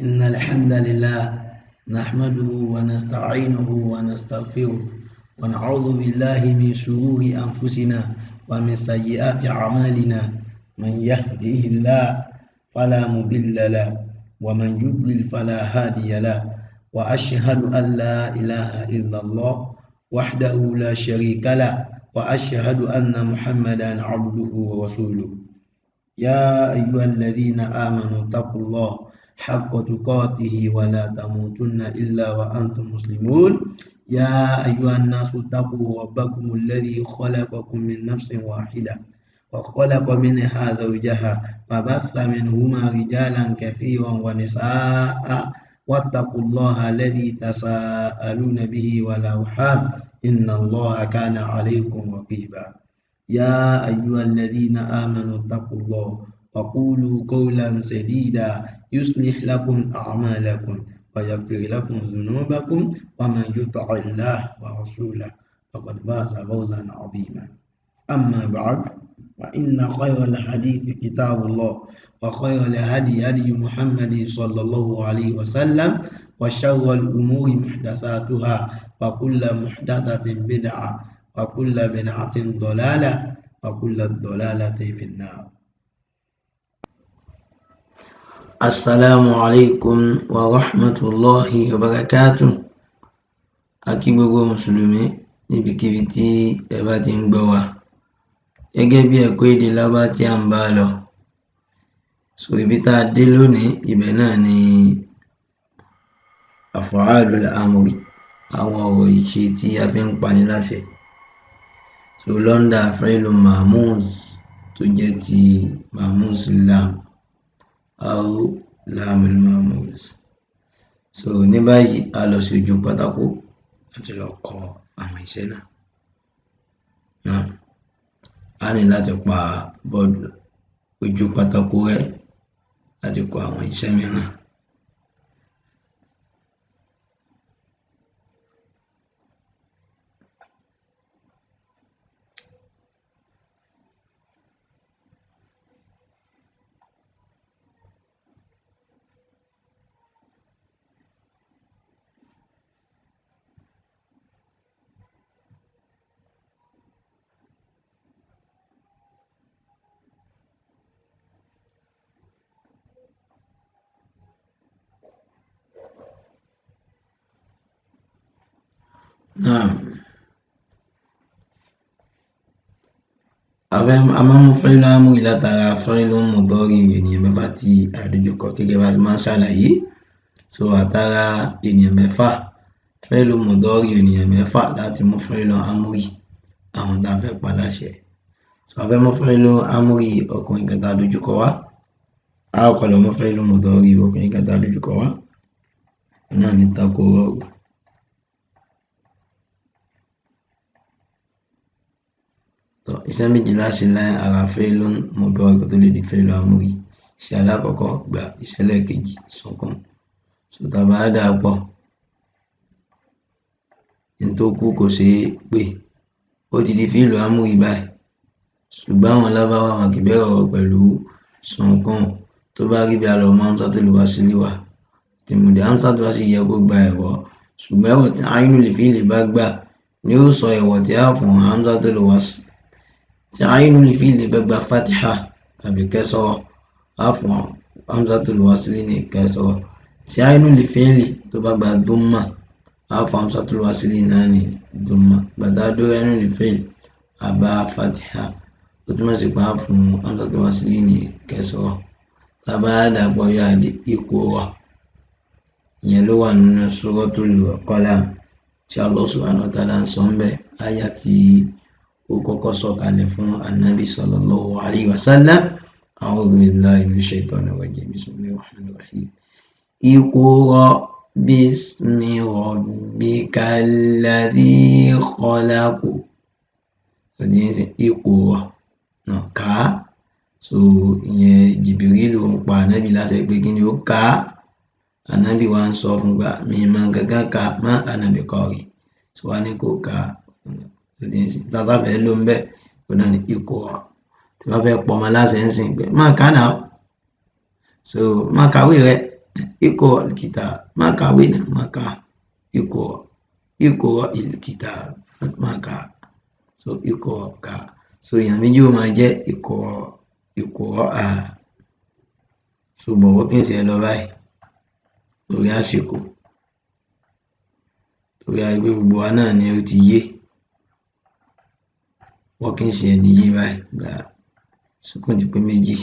إن الحمد لله نحمده ونستعينه ونستغفره ونعوذ بالله من شرور أنفسنا ومن سيئات أعمالنا من يهده الله فلا مضل له ومن يضلل فلا هادي له وأشهد أن لا إله إلا الله وحده لا شريك له وأشهد أن محمدا عبده ورسوله يا أيها الذين آمنوا اتقوا الله حق تقاته ولا تموتن إلا وأنتم مسلمون يا أيها الناس اتقوا ربكم الذي خلقكم من نفس واحدة وخلق منها زوجها وبث منهما رجالا كثيرا ونساء واتقوا الله الذي تساءلون به والأرحام إن الله كان عليكم رقيبا يا أيها الذين آمنوا اتقوا الله وقولوا قولا سديدا يصلح لكم أعمالكم ويغفر لكم ذنوبكم ومن يطع الله ورسوله فقد فاز فوزا عظيما أما بعد فإن خير الحديث كتاب الله وخير الهدي هدي محمد صلى الله عليه وسلم وشر الأمور محدثاتها وكل محدثة بدعة وكل بدعة ضلالة وكل ضلالة في النار. Assalamualaikum warahmatullahi wabarakatuh. Akí gbogbo mùsùlùmí níbikíbi tí ẹ bá ti ń gbọ́ wa. Gẹ́gẹ́ bí ẹ̀kọ́ èdè Lárúbáwá tí à ń bá lọ. So ibi tá a dé lónìí, ibẹ̀ náà ni af'alul amri, àwọn ọ̀rọ̀ ìṣe tí a fi ń pani láṣẹ. So lọ́ndà fi'lun mahmuz tó jẹ́ ti mahmuz lam aw lamul mahmuz. So ní báyìí a lọ sí ojú pátákó láti lọ kọ àwọn iṣẹ́ náà. Náà a ní láti pa bọ́ọ̀dù ojú pátákó rẹ̀ láti kọ àwọn iṣẹ́ mìíràn. A máa mú fi'lu amri látara fi'lu mudari ènìyàn mẹ́fà tí àdójúkọ gẹ́gẹ́ bá ti máa ń ṣàlàyé. So àtara ènìyàn mẹ́fà, fi'lu mudari ènìyàn mẹ́fà láti mú fi'lu amri àwọn tá a fẹ́ pa láṣẹ. So a fẹ́ mú fi'lu amri ọkùnrin kan tá a dojúkọ wá. A ó kọ́ lọ mú fi'lu mudari ọkùnrin kan tá a dojúkọ wá. Náà ní taqurru. Iṣẹ́ méjì láṣẹ láì ara fi'lu mudari tó lè di fi'lu amri. Iṣẹ́ alákọ̀ọ́kọ́ gbà, iṣẹ́ lẹ́ẹ̀kejì sunkún. So tá a bá dà á pọ̀, ní tó kù kò ṣeé pè, ó ti di fi'lu amri báyìí. Ṣùgbọ́n àwọn Lárúbáwá wọn kì í bẹ̀rẹ̀ ọ̀rọ̀ pẹ̀lú sunkún. Tó bá rí bí a lọ mú hamzatul wasli wá, tí mo dé hamzatul wasli yẹ kó gba ẹ̀wọ̀. Ṣùgbọ́n ẹ̀wọ̀ tí ainul fi'li bá gbà ni ó sọ ẹ̀wọ̀ tí a fún hamzatul wasli. Tí ainul fi'li bá gba fatiha tàbí kasra, a fún hamzatul wasli ní kasra. Tí ainul fi'li tó bá gba dhamma, a fún hamzatul wasli náà ní dhamma. Gbàtà dórí ainul fi'li a bá fatiha, ó túmọ̀ sí pé a fún hamzatul wasli ní kasra. Tá a bá dàpọ̀ yóò di iqra. Ìyẹn ló wà nínú suratul qalam tí Allah subhanahu wa ta'ala ń sọ ń bẹ̀, àyá tí ó kọ́kọ́ sọ̀kalẹ̀ fún Annabi sallallahu alayhi wa sallam. A'udhu billahi minash shaitanir rajim. Bismillahir rahmanir rahim. Iqra bismi rabbikal ladhi khalaq. Iqra náà ká. So ìyẹn Jibril ló ń pa Ànábì láṣẹ pé kí ni ó ká. Ànábì wa ń sọ fún gbà mí máa gángan ká má Ànábì qari. So wá ní kó ká. Tàbá fẹ́ ló ń bẹ̀ ó náà ní Iqra. Tí wọ́n fẹ́ pọ̀ ọmọ láṣẹ ń sìn pé má ká náà. So má kàwé rẹ̀ Iqra al-kitab, má kàwé náà, má kà. Iqra al-kitab, má kà. So Iqra kà. So èèyàn méjì ó máa jẹ́ Iqra. So bọ̀wọ́ kí n ṣe lọ báyìí torí àsìkò, torí àìpé gbogbo wa náà ni ó ti yé. Wọ́n kí n ṣe ẹni yé báyìí gba sukùn ti pé méjì.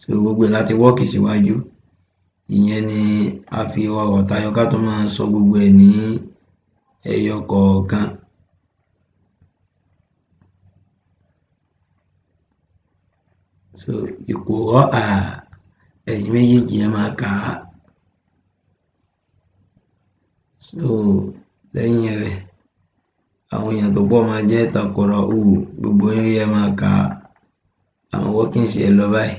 So gbogbo láti wọ́ọ̀kì síwájú, ìyẹn ni a fi ọ̀rọ̀ tayọ ká tó máa sọ gbogbo ẹ̀ ní ẹyọ kọ̀ọ̀kan. So Iqra, ẹ̀yin méjèèjì ẹ máa kà á. So lẹ́yìn rẹ̀ àwọn èèyàn tó pọ̀ máa jẹ́ taqra'u, gbogbo yẹn máa kà á. Àwọn wọ́ọ̀kì ṣe lọ báyìí.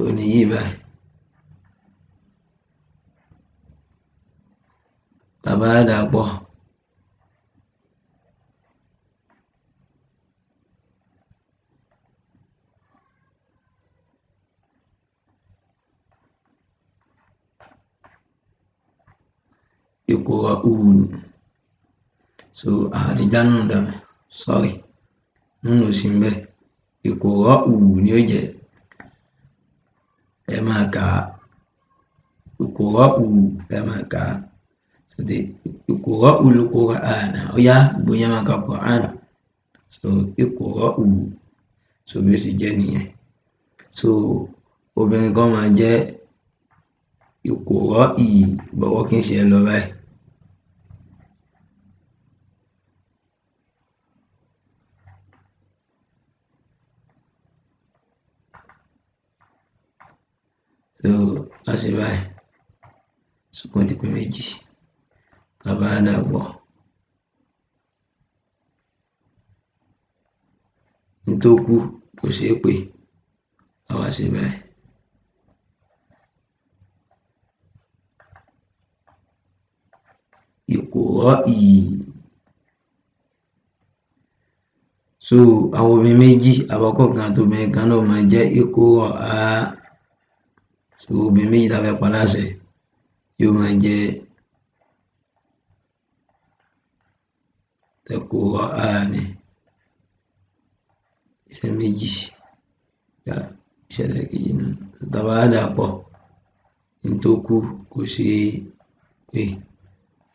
Ó ní yìí báyìí. Bàbá dàpọ̀. Iqra'u. So àti jánu dànù, sorry, nínú sí ń bẹ. Iqra'u ni ó jẹ́ ẹ máa kà á. Iqra'u ẹ máa kà á. So Iqra'u al-Qur'ana, ó yá gbogbo yẹn máa ka Qur'an. So Iqra'u, so bí ó sì jẹ́ nìyẹn. So obìnrin kan máa jẹ́ Iqra'i, bọ̀wọ́ kí n ṣe lọ báyìí. So a ṣe báyìí, sukùn ti pé méjì, bàbá dàpọ̀. Nítòkù kò ṣeé pè, àwa ṣe báyìí. Iqra'i. So àwọn obìnrin méjì, àkọ́kọ́ kan àti obìnrin kan náà máa jẹ́ Iqra'a. So obìnrin méjì tá a fẹ́ pa láṣẹ yóò máa jẹ́ Taqra'ani. Iṣẹ́ méjì, ìṣẹ̀lẹ̀ kejì náà. Tàbá dàpọ̀, nítòkù kò ṣeé pè.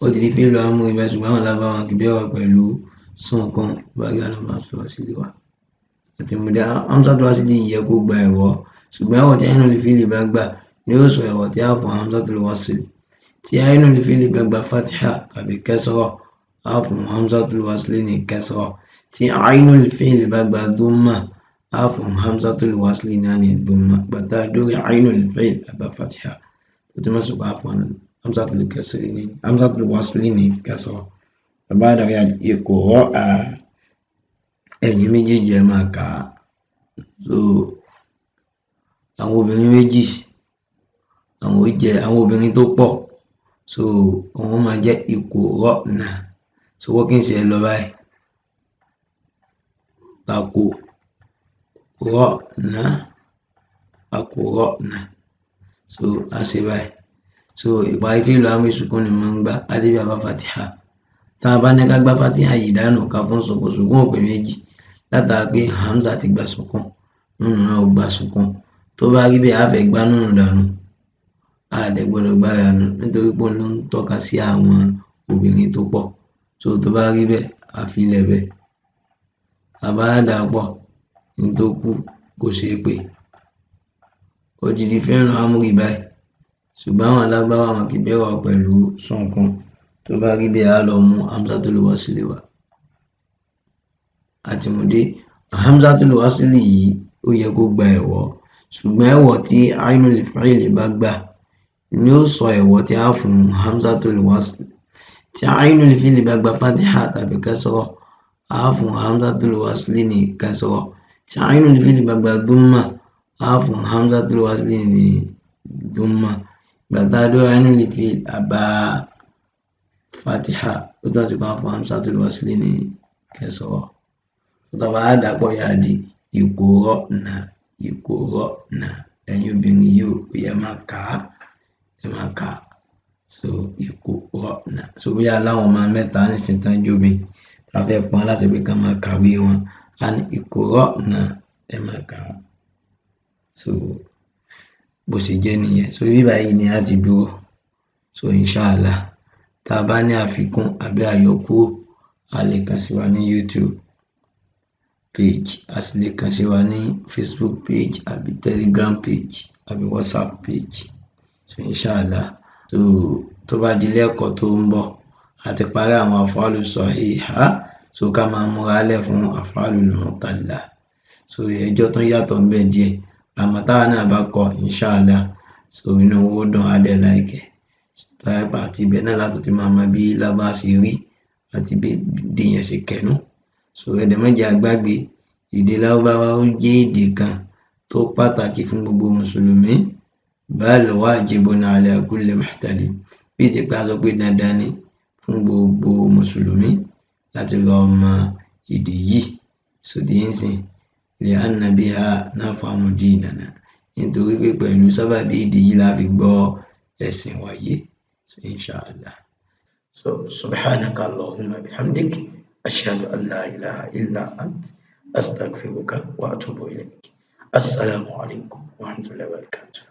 Ó ti di fíìlù amúrí báyìí, ṣùgbọ́n àwọn lábáwọn kì í bẹ̀rẹ̀ pẹ̀lú sùnkún báyìí àná máa fi wá sílé wa. Àti mùdá hamzatu wasli yẹ kó gba ẹ̀wọ̀, ṣùgbọ́n ẹ̀wọ̀ tí ainul fi'li bá gbà ni ó sọ ẹ̀wọ̀ tí a fún hamzatul wasli. Tí ainul fi'li bá gba fatha tàbí kasra, a fún hamzatul wasli ní kasra. Tí ainul fi'li bá gba dhamma, a fún hamzatul wasli náà ní dhamma. Bàtà dórí ainul fi'li àgbà fatha, tó túmọ̀ sí pé a fún hamzatul wasli ní kasra. Bàbá dàrí Iqra'a, ẹ̀yin méjèèjì ẹ máa kà á. So àwọn obìnrin méjì, àwọn obìnrin tó pọ̀, so àwọn máa jẹ́ Iqra'na. So wọ́n kì í ṣe lọ báyìí. Taqra'na. So a ṣe báyìí. So ìparí fíìlù amúrí sukùn ni máa ń gbà alif bá fatiha. Tá a bá ní ká gbá fatiha yìí dànù ká fún sukùn, sukùn òpè méjì. Látara pé hamza ti gba sukùn, nùnù náà ó gba sukùn. Tó bá rí bẹ́ẹ̀, a fẹ́ gbá nùnù dànù. A dẹ̀ gbọ́dọ̀ gbá dànù nítorí pé òun ló ń tọ́ka sí àwọn obìnrin tó pọ̀. So tó bá rí bẹ́ẹ̀, a fi lẹ̀ bẹ́ẹ̀. Bàbá dàpọ̀, nítòkù kò ṣeé pè. Ó ti di fíìlù amúrí báyìí, ṣùgbọ́n àwọn alágbáwá wọn kì í bẹ̀rẹ̀ pẹ̀lú sùnkún. Tó bá rí bẹ́ẹ̀, a lọ mú hamzatul wasli wá. Àti mùdé hamzatul wasli yìí ó yẹ kó gba ẹ̀wọ̀, ṣùgbọ́n ẹ̀wọ̀ tí ainul fi'li bá gbà ni ó sọ ẹ̀wọ̀ tí a fún hamzatul wasli. Tí ainul fi'li bá gba fatiha tàbí kasra, a fún hamzatul wasli ní kasra. Tí ainul fi'li bá gba dhamma, a fún hamzatul wasli ní dhamma. Bàtà dórí ainul fi'li àbá fatiha, ó tún àti bá fún hamzatul wasli ní kasra. tó bá dàpọ̀ yá di ìkùrọ̀nà ìkùrọ̀nà. Ẹ̀yin obìnrin yìí ó yẹ máa kà á, ẹ máa kà á. So ìkùrọ̀nà. So bóyá láwọn ọmọ mẹ́ta nísìnyí tán jóbi tá fẹ́ pọ́n láti pé kán máa kàwé wọn, á ní ìkùrọ̀nà, ẹ máa kà á. So bó ṣe jẹ́ nìyẹn. So bí báyìí ni a ti dúró. So inshallah tá a bá ní àfikún àbí àyọkúrò, a lè kàn sí wa ní YouTube page, a sì lè kàn sí wa ní Facebook page àbí Telegram page àbí WhatsApp page. So inshallah tó bá di lẹ́ẹ̀kọ́ tó ń bọ̀, a ti parí àwọn af'alu sahiha. So ká máa múra lẹ̀ fún af'alul mu'talla. So ẹjọ́ tó yàtọ̀ ń bẹ díẹ̀, àmọ́ táwa náà bá kọ inshallah, so inú owó dùn á dẹ̀ láìkẹ́. Àti ibẹ̀ náà láti ti máa mọ bí lábá ṣe rí àti bí èdè yẹn ṣe kẹnu. So ẹ̀dẹ̀ má jẹ́ àgbàgbé, èdè Lárúbáwá ó jẹ́ èdè kan tó pàtàkì fún gbogbo mùsùlùmí. Bal wajibun ala kulli muhtalim. Bí ti pé a sọ pé dandan ni fún gbogbo mùsùlùmí láti lọ mọ èdè yìí. So di ń sìn li'anna biha nafhamu dinana. Nítorí pé pẹ̀lú sábàbí èdè yìí la fi gbọ́ ẹ̀sìn wáyé. So inshallah. So subhanaka Allahumma bihamdik ashhadu an la ilaha illa ant astaghfiruka wa atubu ilayk. Assalamu alaikum wa rahmatullahi wa barakatuh.